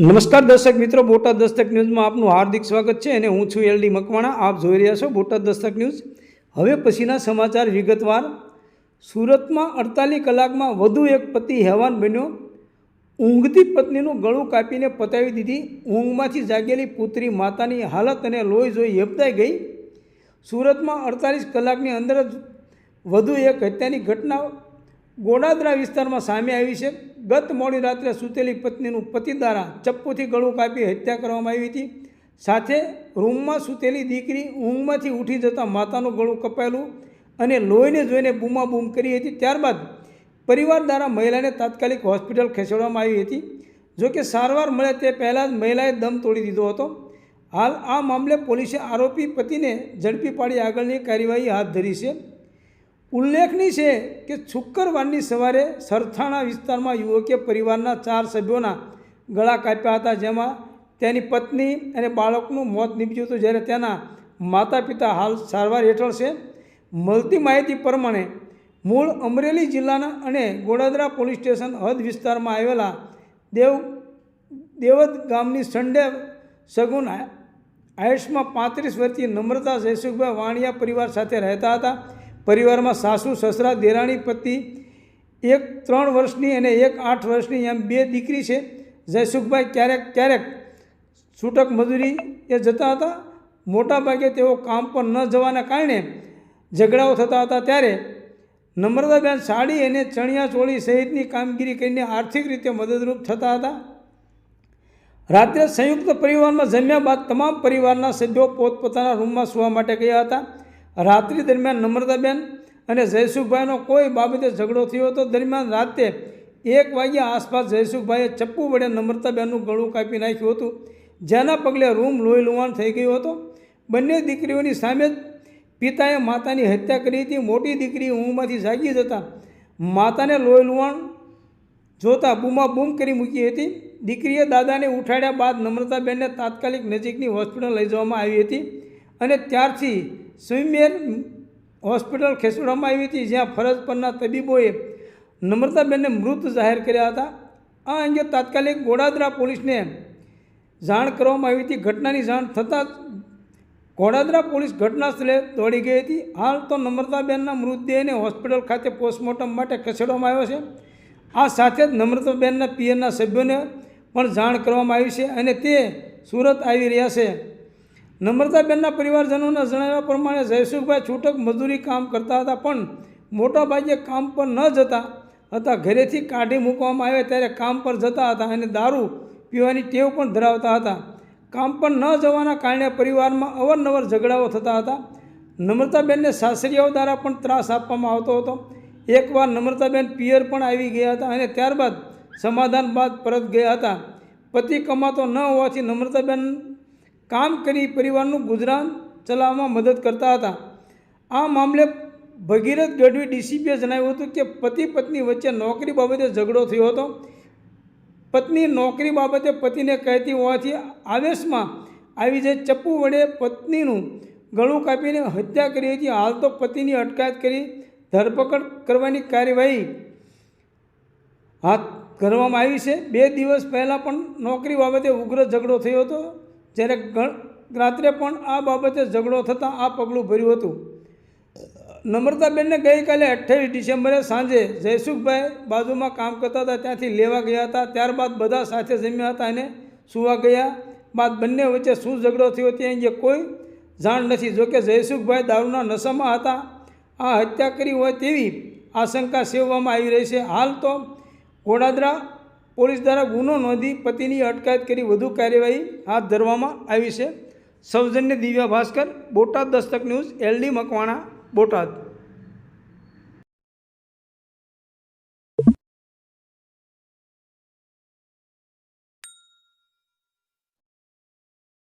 નમસ્કાર દર્શક મિત્રો, બોટાદ દસ્તક ન્યૂઝમાં આપનું હાર્દિક સ્વાગત છે અને હું છું એલડી મકવાણા. આપ જોઈ રહ્યા છો બોટાદ દસ્તક ન્યૂઝ. હવે પછીના સમાચાર વિગતવાર. સુરતમાં 48 કલાકમાં વધુ એક પતિ હેવાન બન્યો. ઊંઘતી પત્નીનું ગળું કાપીને પતાવી દીધી. ઊંઘમાંથી જાગેલી પુત્રી માતાની હાલત અને લોહી જોઈ હેબતાઈ ગઈ. સુરતમાં 48 કલાકની અંદર જ વધુ એક હત્યાની ઘટના ગોડાદરા વિસ્તારમાં સામે આવી છે. ગત મોડી રાત્રે સૂતેલી પત્નીનું પતિ દ્વારા ચપ્પુથી ગળું કાપી હત્યા કરવામાં આવી હતી. સાથે રૂમમાં સૂતેલી દીકરી ઊંઘમાંથી ઉઠી જતાં માતાનું ગળું કપાયેલું અને લોહીને જોઈને બૂમાબૂમ કરી હતી. ત્યારબાદ પરિવાર દ્વારા મહિલાને તાત્કાલિક હોસ્પિટલ ખસેડવામાં આવી હતી. જોકે સારવાર મળે તે પહેલાં જ મહિલાએ દમ તોડી દીધો હતો. હાલ આ મામલે પોલીસે આરોપી પતિને ઝડપી પાડી આગળની કાર્યવાહી હાથ ધરી છે. ઉલ્લેખનીય છે કે શુક્રવારની સવારે સરથાણા વિસ્તારમાં યુવકે પરિવારના 4 સભ્યોના ગળા કાપ્યા હતા, જેમાં તેની પત્ની અને બાળકનું મોત નીપજ્યું હતું, જ્યારે તેના માતા પિતા હાલ સારવાર હેઠળ છે. મળતી માહિતી પ્રમાણે મૂળ અમરેલી જિલ્લાના અને ગોડાદરા પોલીસ સ્ટેશન હદ વિસ્તારમાં આવેલા દેવદ ગામની સંડે સગુન હાઇટ્સમાં 35 વર્ષીય નમ્રતા જયસુખભાઈ વાણિયા પરિવાર સાથે રહેતા હતા. પરિવારમાં સાસુ, સસરા, દેરાણી, પતિ, એક 3 વર્ષની અને એક 8 વર્ષની એમ 2 દીકરી છે. જયસુખભાઈ ક્યારેક છૂટક મજૂરી એ જતા હતા. મોટાભાગે તેઓ કામ પર ન જવાના કારણે ઝઘડાઓ થતા હતા. ત્યારે નમ્રતાબેન સાડી અને ચણિયા ચોળી સહિતની કામગીરી કરીને આર્થિક રીતે મદદરૂપ થતા હતા. રાત્રે સંયુક્ત પરિવારમાં જમ્યા બાદ તમામ પરિવારના સભ્યો પોતપોતાના રૂમમાં સૂવા માટે ગયા હતા. રાત્રિ દરમિયાન નમ્રતાબેન અને જયસુખભાઈનો કોઈ બાબતે ઝઘડો થયો હતો. દરમિયાન રાતે 1 વાગ્યા આસપાસ જયસુખભાઈએ ચપ્પુ વડે નમ્રતાબેનનું ગળું કાપી નાખ્યું હતું, જેના પગલે રૂમ લોહી લુહાણ થઈ ગયો હતો. બંને દીકરીઓની સામે જ પિતાએ માતાની હત્યા કરી હતી. મોટી દીકરી ઊંઘમાંથી જાગી જતાં માતાને લોહી લુહાણ જોતાં બૂમાબૂમ કરી મૂકી હતી. દીકરીએ દાદાને ઉઠાડ્યા બાદ નમ્રતાબેનને તાત્કાલિક નજીકની હોસ્પિટલ લઈ જવામાં આવી હતી અને ત્યારથી સ્વીમેર હોસ્પિટલ ખસેડવામાં આવી હતી, જ્યાં ફરજ પરના તબીબોએ નમ્રતાબેનને મૃત જાહેર કર્યા હતા. આ અંગે તાત્કાલિક ગોડાદરા પોલીસને જાણ કરવામાં આવી હતી. ઘટનાની જાણ થતાં જ ગોડાદરા પોલીસ ઘટના સ્થળે દોડી ગઈ હતી. હાલ તો નમ્રતાબેનના મૃતદેહને હોસ્પિટલ ખાતે પોસ્ટમોર્ટમ માટે ખસેડવામાં આવ્યો છે. આ સાથે જ નમ્રતાબેનના પિયરના સભ્યોને પણ જાણ કરવામાં આવી છે અને તે સુરત આવી રહ્યા છે. નમ્રતાબેનના પરિવારજનોના જણાવ્યા પ્રમાણે જયસુખભાઈ છૂટક મજૂરી કામ કરતા હતા, પણ મોટાભાગે કામ પર ન જતા હતા. ઘરેથી કાઢી મૂકવામાં આવે ત્યારે કામ પર જતા હતા અને દારૂ પીવાની ટેવ પણ ધરાવતા હતા. કામ પર ન જવાના કારણે પરિવારમાં અવારનવાર ઝઘડાઓ થતા હતા. નમ્રતાબેનને સાસરિયાઓ દ્વારા પણ ત્રાસ આપવામાં આવતો હતો. એકવાર નમ્રતાબેન પિયર પણ આવી ગયા હતા અને ત્યારબાદ સમાધાન બાદ પરત ગયા હતા. પતિ કમાતો ન હોવાથી નમ્રતાબેન કામ કરી પરિવારનું ગુજરાન ચલાવવામાં મદદ કરતા હતા. આ મામલે ભગીરથ ગઢવી ડીસીપીએ જણાવ્યું હતું કે પતિ પત્ની વચ્ચે નોકરી બાબતે ઝઘડો થયો હતો. પત્ની નોકરી બાબતે પતિને કહેતી હોવાથી આવેશમાં આવી જઈ ચપ્પુ વડે પત્નીનું ગળું કાપીને હત્યા કરી હતી. હાલ તો પતિની અટકાયત કરી ધરપકડ કરવાની કાર્યવાહી હાથ ધરવામાં આવી છે. 2 દિવસ પહેલાં પણ નોકરી બાબતે ઉગ્ર ઝઘડો થયો હતો, જ્યારે રાત્રે પણ આ બાબતે ઝઘડો થતાં આ પગલું ભર્યું હતું. નમ્રતાબેનને ગઈકાલે 28 ડિસેમ્બરે સાંજે જયસુખભાઈ બાજુમાં કામ કરતા હતા ત્યાંથી લેવા ગયા હતા. ત્યારબાદ બધા સાથે જમ્યા હતા અને સૂવા ગયા બાદ બંને વચ્ચે શું ઝઘડો થયો તે અંગે કોઈ જાણ નથી. જોકે જયસુખભાઈ દારૂના નશામાં હતા. આ હત્યા કરી હોય તેવી આશંકા સેવવામાં આવી રહી છે. હાલ તો ગોડાદરા પોલીસ દ્વારા ગુનો નોંધી પતિની અટકાયત કરી વધુ કાર્યવાહી હાથ ધરવામાં આવી છે. સૌજન્ય દિવ્યા ભાસ્કર, બોટાદ દસ્તક ન્યૂઝ, એલડી મકવાણા, બોટાદ.